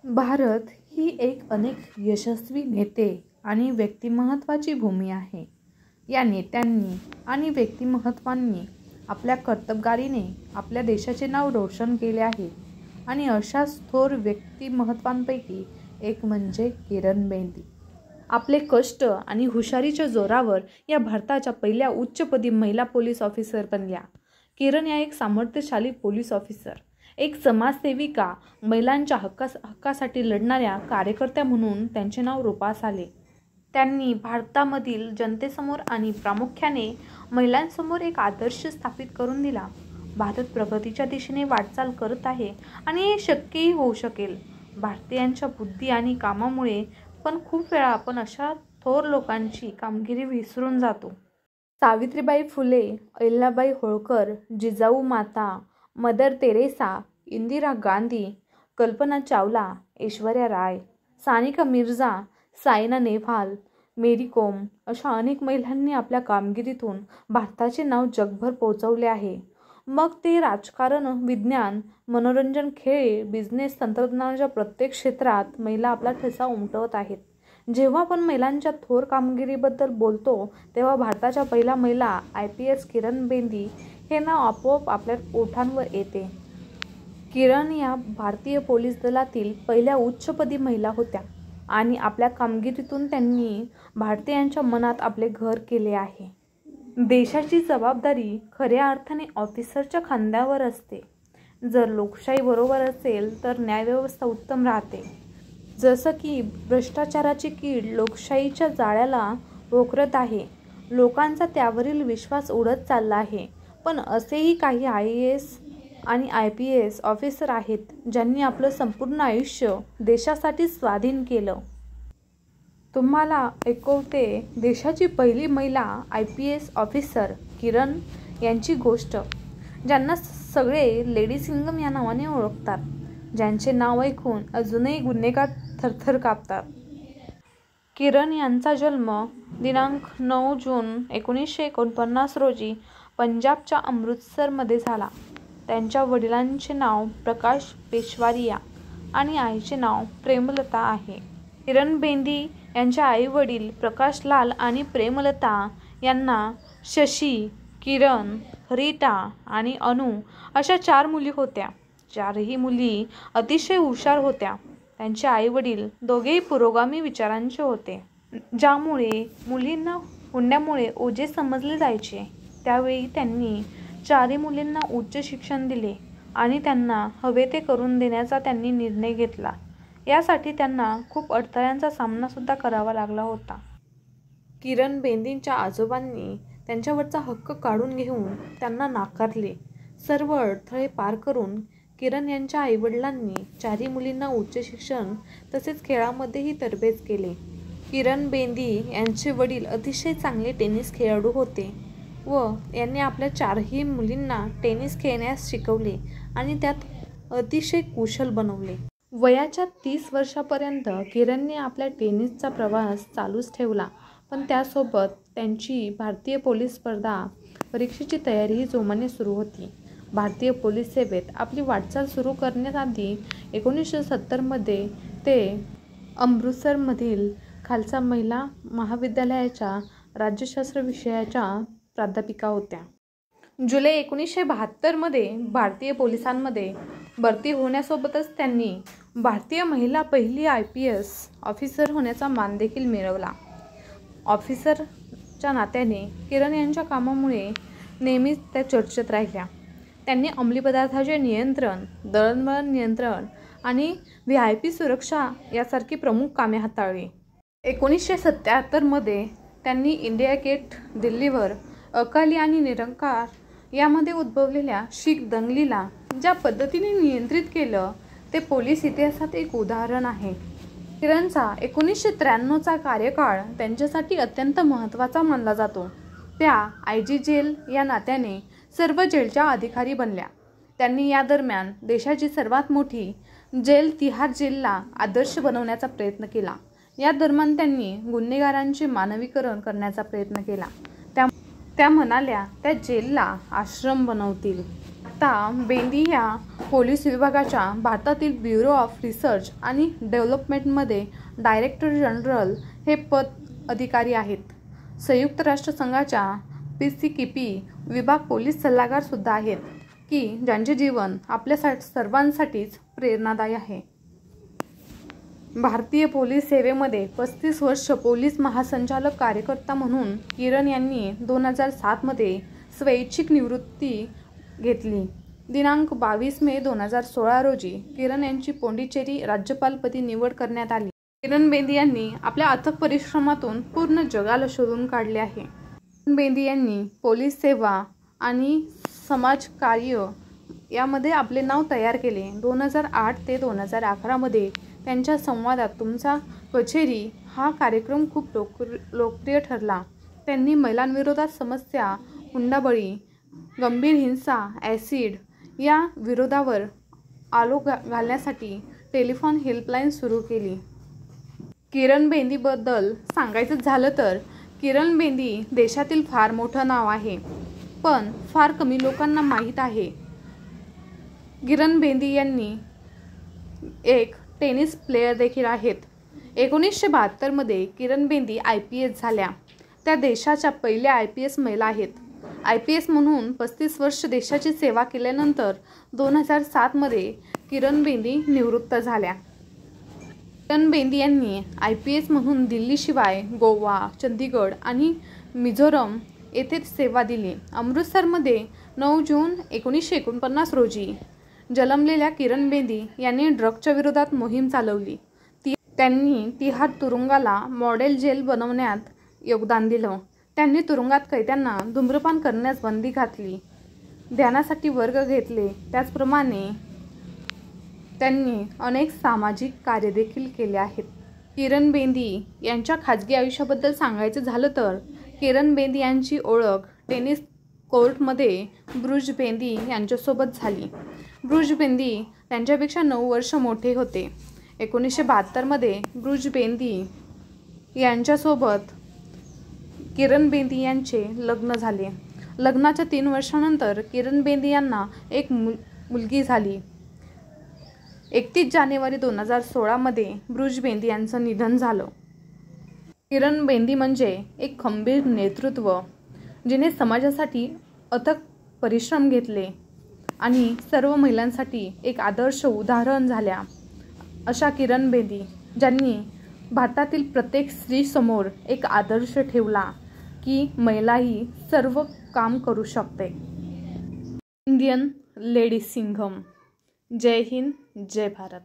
भारत ही एक अनेक यशस्वी नेते आणि व्यक्तिमत्वाची भूमी आहे. या नेत्यांनी आणि व्यक्तिमत्वांनी आपल्या कर्तबगारीने आपल्या देशाचे नाव रोशन केले आहे. आणि अशाच थोर व्यक्तिमत्वांपैकी एक म्हणजे किरण बेदी. आपले कष्ट आणि हुशारीच्या जोरावर या भारताच्या पहिल्या उच्चपदी महिला पोलीस ऑफिसर बनल्या. किरण या एक सामर्थ्यशाली पोलीस ऑफिसर, एक समाजसेविका, महिलांच्या हक्कासाठी लढणाऱ्या कार्यकर्त्या म्हणून त्यांचे नाव रूपास आले. त्यांनी भारतामधील जनतेसमोर आणि प्रामुख्याने महिलांसमोर एक आदर्श स्थापित करून दिला. भारत प्रगतीच्या दिशेने वाटचाल करत आहे आणि हे शक्यही होऊ शकेल. भारतीयांच्या बुद्धी आणि कामामुळे. पण खूप वेळा आपण अशा थोर लोकांची कामगिरी विसरून जातो. सावित्रीबाई फुले, अहिल्याबाई होळकर, जिजाऊ माता, मदर तेरेसा, इंदिरा गांधी, कल्पना चावला, ऐश्वर्या राय, सानिका मिर्झा, सायना नेहवाल, मेरी कोम अशा अनेक महिलांनी आपल्या कामगिरीतून भारताचे नाव जगभर पोहोचवले आहे. मग ते राजकारण, विज्ञान, मनोरंजन, खेळ, बिझनेस, तंत्रज्ञानाच्या प्रत्येक क्षेत्रात महिला आपला ठसा उमटवत आहेत. जेव्हा आपण महिलांच्या थोर कामगिरीबद्दल बोलतो तेव्हा भारताच्या पहिल्या महिला IPS किरण बेदी हे नाव आपोआप आपल्या ओठांवर येते. किरण या भारतीय पोलीस दलातील पहिल्या उच्चपदी महिला होत्या आणि आपल्या कामगिरीतून त्यांनी भारतीयांच्या मनात आपले घर केले आहे. देशाची जबाबदारी खऱ्या अर्थाने ऑफिसरच्या खांद्यावर असते. जर लोकशाही बरोबर असेल तर न्यायव्यवस्था उत्तम राहते. जसं की भ्रष्टाचाराची कीड लोकशाहीच्या जाळ्याला पोखरत आहे. लोकांचा त्यावरील विश्वास उडत चालला आहे. पण असेही काही IAS आणि IPS ऑफिसर आहेत ज्यांनी आपलं संपूर्ण आयुष्य देशासाठी स्वाधीन केलं. तुम्हाला ऐकवते देशाची पहिली महिला IPS ऑफिसर किरण यांची गोष्ट, ज्यांना सगळे लेडी सिंगम या नावाने ओळखतात, ज्यांचे नाव ऐकून अजूनही गुन्हेगार थरथर कापतात. किरण यांचा जन्म दिनांक 9 जून 1949 रोजी पंजाबच्या अमृतसरमध्ये झाला. त्यांच्या वडिलांचे नाव प्रकाश पेशवारिया आणि आईचे नाव प्रेमलता आहे. किरण बेदी यांचे आई-वडील प्रकाशलाल आणि प्रेमलता यांना शशी, किरण, रीटा आणि अनु अशा 4 मुली होत्या. 4ही मुली अतिशय हुशार होत्या. त्यांचे आई-वडील दोघेही पुरोगामी विचारांचे होते, ज्यामुळे मुलींना हुंड्यामुळे ओझे समजले जायचे. त्यावेळी त्यांनी 4ही मुलींना उच्च शिक्षण दिले आणि त्यांना हवे ते करून देण्याचा त्यांनी निर्णय घेतला. यासाठी त्यांना खूप अडथळ्यांचा सामना सुद्धा करावा लागला होता. किरण बेदींच्या आजोबांनी त्यांच्यावरचा हक्क काढून घेऊन त्यांना नाकारले. सर्व अडथळे पार करून किरण यांच्या आईवडिलांनी 4ही मुलींना उच्च शिक्षण तसेच खेळामध्येही तरबेज केले. किरण बेदी यांचे वडील अतिशय चांगले टेनिस खेळाडू होते व यांनी आपल्या 4ही मुलींना टेनिस खेळण्यास शिकवले आणि त्यात अतिशय कुशल बनवले. वयाच्या 30 वर्षापर्यंत किरणने आपल्या टेनिसचा प्रवास चालूच ठेवला. पण त्यासोबत त्यांची भारतीय पोलीस स्पर्धा परीक्षेची तयारीही जोमाने सुरू होती. भारतीय पोलीस सेवेत आपली वाटचाल सुरू करण्याआधी 1970 मध्ये ते अमृतसरमधील खालसा महिला महाविद्यालयाच्या राज्यशास्त्र विषयाच्या प्राध्यापिका होत्या. जुलै 1972 मध्ये भारतीय पोलिसांमध्ये भरती होण्यासोबतच त्यांनी भारतीय महिला पहिली IPS ऑफिसर होण्याचा मान देखील मिळवला. ऑफिसरच्या नात्याने किरण यांच्या कामामुळे नेहमीच त्या चर्चेत राहिल्या. त्यांनी अंमली पदार्थाचे नियंत्रण, दळणवळण नियंत्रण आणि VIP सुरक्षा यासारखी प्रमुख कामे हाताळली. 1977 मध्ये त्यांनी इंडिया गेट दिल्लीवर अकाली आणि निरंकार यामध्ये उद्भवलेल्या शीख दंगलीला ज्या पद्धतीने नियंत्रित केलं ते पोलीस इतिहासात एक उदाहरण आहे. किरणचा 1993चा कार्यकाळ त्यांच्यासाठी अत्यंत महत्त्वाचा मानला जातो. त्या IG जेल या नात्याने सर्व जेलच्या अधिकारी बनल्या. त्यांनी या दरम्यान देशाची सर्वात मोठी जेल तिहार जेलला आदर्श बनवण्याचा प्रयत्न केला. या दरम्यान त्यांनी गुन्हेगारांचे मानवीकरण करण्याचा प्रयत्न केला. त्या म्हणाल्या त्या जेलला आश्रम बनवतील. आता बेंदी या पोलीस विभागाच्या भारतातील ब्युरो ऑफ रिसर्च आणि डेव्हलपमेंटमध्ये डायरेक्टर जनरल हे पद अधिकारी आहेत. संयुक्त राष्ट्रसंघाच्या पीसीकेपी विभाग पोलीस सल्लागार सुद्धा आहेत की ज्यांचे जीवन आपल्या सर्वांसाठीच प्रेरणादायी आहे. भारतीय पोलीस सेवेमध्ये 35 वर्ष पोलीस महासंचालक कार्यकर्ता म्हणून किरण यांनी 2007 मध्ये स्वैच्छिक निवृत्ती घेतली. दिनांक 22 मे 2016 रोजी किरण यांची पाँडिचेरी राज्यपालपदी निवड करण्यात आली. किरण बेदी यांनी आपल्या अथक परिश्रमातून पूर्ण जगाला शोधून काढले आहे. किरण बेदी यांनी पोलीस सेवा आणि समाजकार्य यामध्ये आपले नाव तयार केले. 2008 ते 2011 मध्ये त्यांच्या संवादात तुमचा कचेरी हा कार्यक्रम खूप लोकप्रिय ठरला. त्यांनी महिलांविरोधात समस्या, हुंडाबळी, गंभीर हिंसा, ॲसिड या विरोधावर आळा घालण्यासाठी टेलिफोन हेल्पलाईन सुरू केली. किरण बेदीबद्दल सांगायचं झालं तर किरण बेदी देशातील फार मोठं नाव आहे, पण फार कमी लोकांना माहीत आहे. किरण बेदी यांनी एक टेनिस प्लेयर देखील आहेत. 1972 मध्ये किरण बेदी IPS झाल्या. त्या देशाच्या पहिल्या IPS महिला आहेत. IPS म्हणून 35 वर्ष देशाची सेवा केल्यानंतर 2007 मध्ये किरण बेदी निवृत्त झाल्या. किरण बेदी यांनी IPS म्हणून दिल्लीशिवाय गोवा, चंदीगड आणि मिझोरम येथे सेवा दिली. अमृतसरमध्ये 9 जून 1949 रोजी जन्मलेल्या किरण बेदी यांनी ड्रग्जच्या विरोधात मोहीम चालवली. त्यांनी तिहार तुरुंगाला मॉडेल जेल बनवण्यात योगदान दिलं. त्यांनी तुरुंगात कैद्यांना धूम्रपान करण्यास बंदी घातली, ध्यानासाठी वर्ग घेतले. त्याचप्रमाणे त्यांनी अनेक सामाजिक कार्य देखील केले आहेत. किरण बेदी यांच्या खाजगी आयुष्याबद्दल सांगायचं झालं तर किरण बेदी यांची ओळख टेनिस कोर्टमध्ये ब्रुस बेदी यांच्यासोबत झाली. ब्रुस बेदी त्यांच्यापेक्षा 9 वर्ष मोठे होते. 1972 मध्ये ब्रुस बेदी यांच्यासोबत किरण बेदी यांचे लग्न झाले. लग्नाच्या 3 वर्षांनंतर किरण बेदी यांना एक मुलगी झाली. 31 जानेवारी 2016 मध्ये ब्रुस बेदी यांचं निधन झालं. किरण बेदी म्हणजे एक खंबीर नेतृत्व जिने समाजासाठी अथक परिश्रम घेतले आणि सर्व महिलांसाठी एक आदर्श उदाहरण झाल्या. अशा किरण बेदी ज्यांनी भारतातील प्रत्येक स्त्रीसमोर एक आदर्श ठेवला की महिलाही सर्व काम करू शकते. Indian lady Singham. जय हिंद, जय भारत.